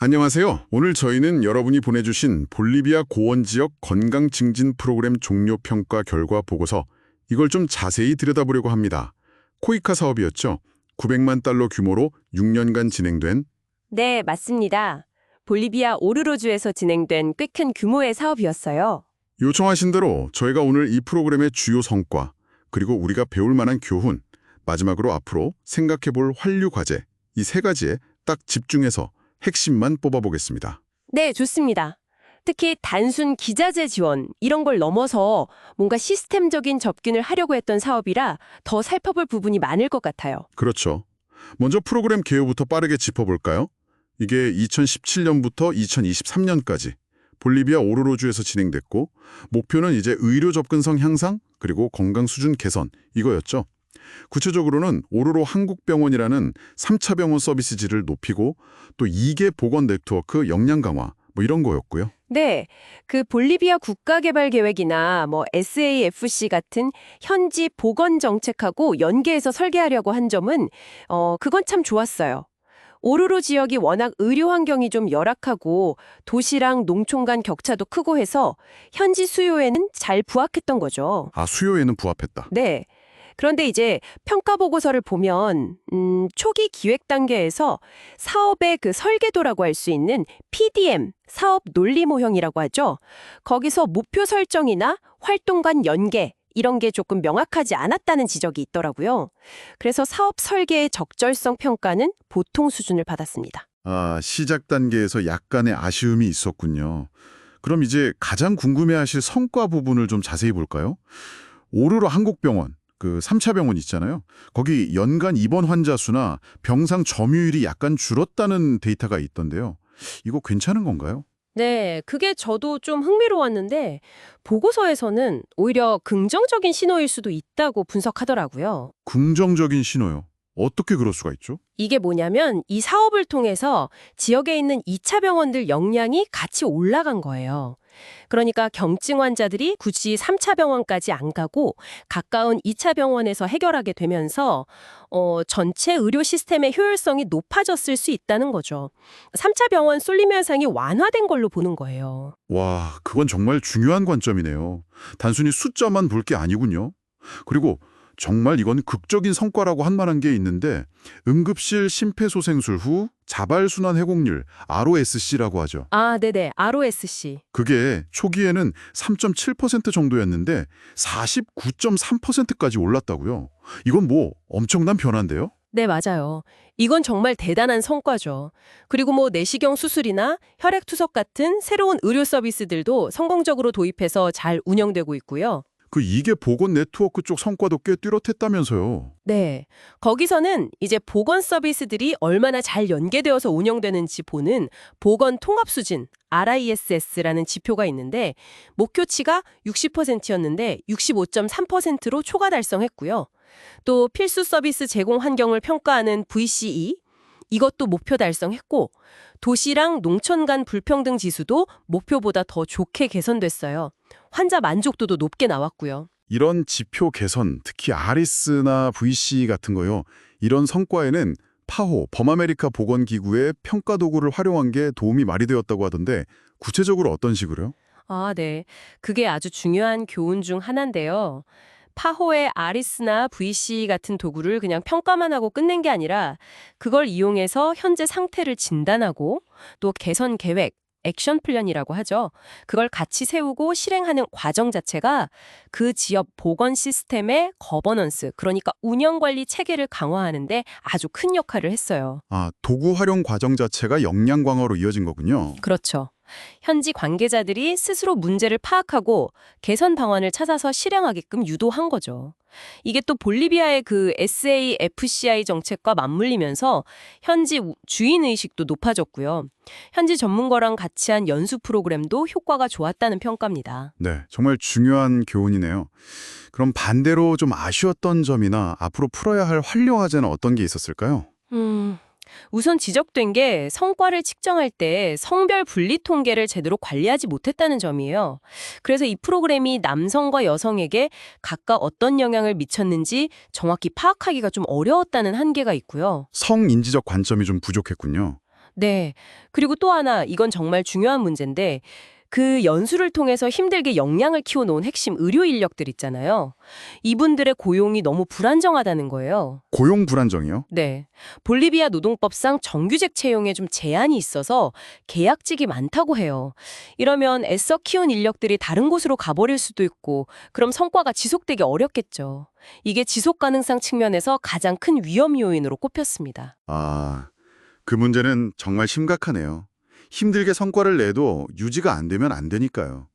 안녕하세요. 오늘 저희는 여러분이 보내주신 볼리비아 고원 지역 건강 증진 프로그램 종료 평가 결과 보고서 이걸 좀 자세히 들여다보려고 합니다. 코이카 사업이었죠. 900만 달러 규모로 6년간 진행된. 네, 맞습니다. 볼리비아 오르로주에서 진행된 꽤 큰 규모의 사업이었어요. 요청하신 대로 저희가 오늘 이 프로그램의 주요 성과, 그리고 우리가 배울 만한 교훈, 마지막으로 앞으로 생각해볼 환류 과제, 이 세 가지에 딱 집중해서 핵심만 뽑아보겠습니다. 네, 좋습니다. 특히 단순 기자재 지원 이런 걸 넘어서 뭔가 시스템적인 접근을 하려고 했던 사업이라 더 살펴볼 부분이 많을 것 같아요. 그렇죠. 먼저 프로그램 개요부터 빠르게 짚어볼까요? 이게 2017년부터 2023년까지 볼리비아 오로로주에서 진행됐고, 목표는 이제 의료 접근성 향상 그리고 건강 수준 개선 이거였죠. 구체적으로는 오로로 한국병원이라는 3차 병원 서비스질을 높이고 또 2개 보건 네트워크 역량 강화 이런 거였고요. 네, 그 볼리비아 국가개발계획이나 SAFC 같은 현지 보건 정책하고 연계해서 설계하려고 한 점은 그건 참 좋았어요. 오로로 지역이 워낙 의료 환경이 좀 열악하고 도시랑 농촌 간 격차도 크고 해서 현지 수요에는 잘 부합했던 거죠. 아, 수요에는 부합했다. 네. 그런데 이제 평가 보고서를 보면 초기 기획 단계에서 사업의 그 설계도라고 할 수 있는 PDM, 사업 논리 모형이라고 하죠. 거기서 목표 설정이나 활동 간 연계 이런 게 조금 명확하지 않았다는 지적이 있더라고요. 그래서 사업 설계의 적절성 평가는 보통 수준을 받았습니다. 아, 시작 단계에서 약간의 아쉬움이 있었군요. 그럼 이제 가장 궁금해하실 성과 부분을 좀 자세히 볼까요? 오로로 한국병원, 그 3차 병원 있잖아요. 거기 연간 입원 환자 수나 병상 점유율이 약간 줄었다는 데이터가 있던데요. 이거 괜찮은 건가요? 네, 그게 저도 좀 흥미로웠는데 보고서에서는 오히려 긍정적인 신호일 수도 있다고 분석하더라고요. 긍정적인 신호요. 어떻게 그럴 수가 있죠? 이게 뭐냐면 이 사업을 통해서 지역에 있는 2차 병원들 역량이 같이 올라간 거예요. 그러니까 경증 환자들이 굳이 3차 병원까지 안 가고 가까운 2차 병원에서 해결하게 되면서 전체 의료 시스템의 효율성이 높아졌을 수 있다는 거죠. 3차 병원 쏠림 현상이 완화된 걸로 보는 거예요. 와, 그건 정말 중요한 관점이네요. 단순히 숫자만 볼 게 아니군요. 그리고 정말 이건 극적인 성과라고 할 만한 게 있는데 응급실 심폐소생술 후 자발순환 회복률 ROSC라고 하죠. 아, 네네. ROSC. 그게 초기에는 3.7% 정도였는데 49.3%까지 올랐다고요. 이건 뭐 엄청난 변화인데요? 네, 맞아요. 이건 정말 대단한 성과죠. 그리고 내시경 수술이나 혈액투석 같은 새로운 의료 서비스들도 성공적으로 도입해서 잘 운영되고 있고요. 그 이게 보건 네트워크 쪽 성과도 꽤 뚜렷했다면서요. 네. 거기서는 이제 보건 서비스들이 얼마나 잘 연계되어서 운영되는지 보는 보건 통합 수준, RISS라는 지표가 있는데 목표치가 60%였는데 65.3%로 초과 달성했고요. 또 필수 서비스 제공 환경을 평가하는 VCE, 이것도 목표 달성했고 도시랑 농촌 간 불평등 지수도 목표보다 더 좋게 개선됐어요. 환자 만족도도 높게 나왔고요. 이런 지표 개선, 특히 아리스나 VC 같은 거요. 이런 성과에는 파호, 범아메리카 보건기구의 평가 도구를 활용한 게 도움이 많이 되었다고 하던데 구체적으로 어떤 식으로요? 아, 네. 그게 아주 중요한 교훈 중 하나인데요. 파호의 아리스나 VC 같은 도구를 그냥 평가만 하고 끝낸 게 아니라 그걸 이용해서 현재 상태를 진단하고 또 개선 계획, 액션 플랜이라고 하죠. 그걸 같이 세우고 실행하는 과정 자체가 그 지역 보건 시스템의 거버넌스, 그러니까 운영 관리 체계를 강화하는데 아주 큰 역할을 했어요. 아, 도구 활용 과정 자체가 역량 강화로 이어진 거군요. 그렇죠. 현지 관계자들이 스스로 문제를 파악하고 개선 방안을 찾아서 실행하게끔 유도한 거죠. 이게 또 볼리비아의 그 SAFCI 정책과 맞물리면서 현지 주인의식도 높아졌고요. 현지 전문가랑 같이 한 연수 프로그램도 효과가 좋았다는 평가입니다. 네, 정말 중요한 교훈이네요. 그럼 반대로 좀 아쉬웠던 점이나 앞으로 풀어야 할 환려 과제는 어떤 게 있었을까요? 우선 지적된 게 성과를 측정할 때 성별 분리 통계를 제대로 관리하지 못했다는 점이에요. 그래서 이 프로그램이 남성과 여성에게 각각 어떤 영향을 미쳤는지 정확히 파악하기가 좀 어려웠다는 한계가 있고요. 성인지적 관점이 좀 부족했군요. 네. 그리고 또 하나, 이건 정말 중요한 문제인데, 그 연수를 통해서 힘들게 역량을 키워놓은 핵심 의료 인력들 있잖아요. 이분들의 고용이 너무 불안정하다는 거예요. 고용 불안정이요? 네. 볼리비아 노동법상 정규직 채용에 좀 제한이 있어서 계약직이 많다고 해요. 이러면 애써 키운 인력들이 다른 곳으로 가버릴 수도 있고, 그럼 성과가 지속되기 어렵겠죠. 이게 지속 가능성 측면에서 가장 큰 위험 요인으로 꼽혔습니다. 아, 그 문제는 정말 심각하네요. 힘들게 성과를 내도 유지가 안 되면 안 되니까요.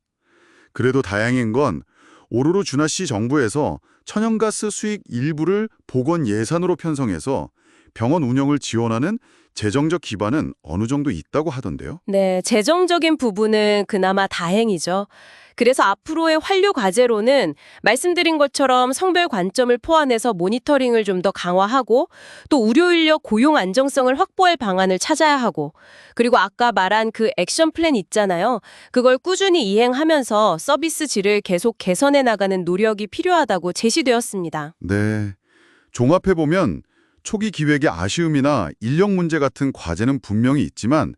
그래도 다행인 건 오로로 주나시 정부에서 천연가스 수익 일부를 보건 예산으로 편성해서 병원 운영을 지원하는 재정적 기반은 어느 정도 있다고 하던데요. 네, 재정적인 부분은 그나마 다행이죠. 그래서 앞으로의 환류 과제로는 말씀드린 것처럼 성별 관점을 포함해서 모니터링을 좀 더 강화하고 또 의료 인력 고용 안정성을 확보할 방안을 찾아야 하고 그리고 아까 말한 그 액션 플랜 있잖아요. 그걸 꾸준히 이행하면서 서비스 질을 계속 개선해 나가는 노력이 필요하다고 제시되었습니다. 네. 종합해보면 초기 기획의 아쉬움이나 인력 문제 같은 과제는 분명히 있지만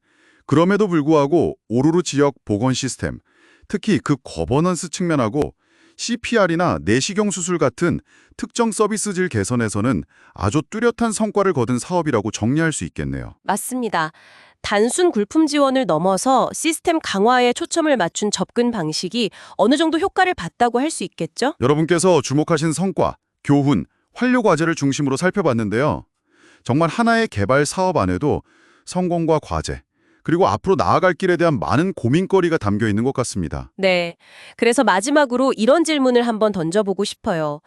그럼에도 불구하고 오로로 지역 보건 시스템, 특히 그 거버넌스 측면하고 CPR이나 내시경 수술 같은 특정 서비스질 개선에서는 아주 뚜렷한 성과를 거둔 사업이라고 정리할 수 있겠네요. 맞습니다. 단순 굴품 지원을 넘어서 시스템 강화에 초점을 맞춘 접근 방식이 어느 정도 효과를 봤다고 할 수 있겠죠? 여러분께서 주목하신 성과, 교훈, 환류 과제를 중심으로 살펴봤는데요. 정말 하나의 개발 사업 안에도 성공과 과제, 그리고 앞으로 나아갈 길에 대한 많은 고민거리가 담겨 있는 것 같습니다. 네. 그래서 마지막으로 이런 질문을 한번 던져보고 싶어요.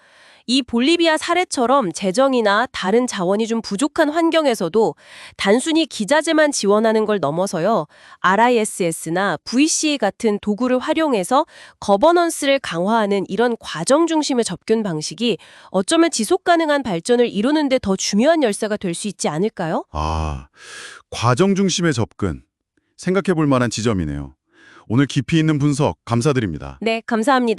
이 볼리비아 사례처럼 재정이나 다른 자원이 좀 부족한 환경에서도 단순히 기자재만 지원하는 걸 넘어서요. RISS나 VCA 같은 도구를 활용해서 거버넌스를 강화하는 이런 과정 중심의 접근 방식이 어쩌면 지속 가능한 발전을 이루는 데 더 중요한 열쇠가 될 수 있지 않을까요? 과정 중심의 접근. 생각해 볼 만한 지점이네요. 오늘 깊이 있는 분석 감사드립니다. 네, 감사합니다.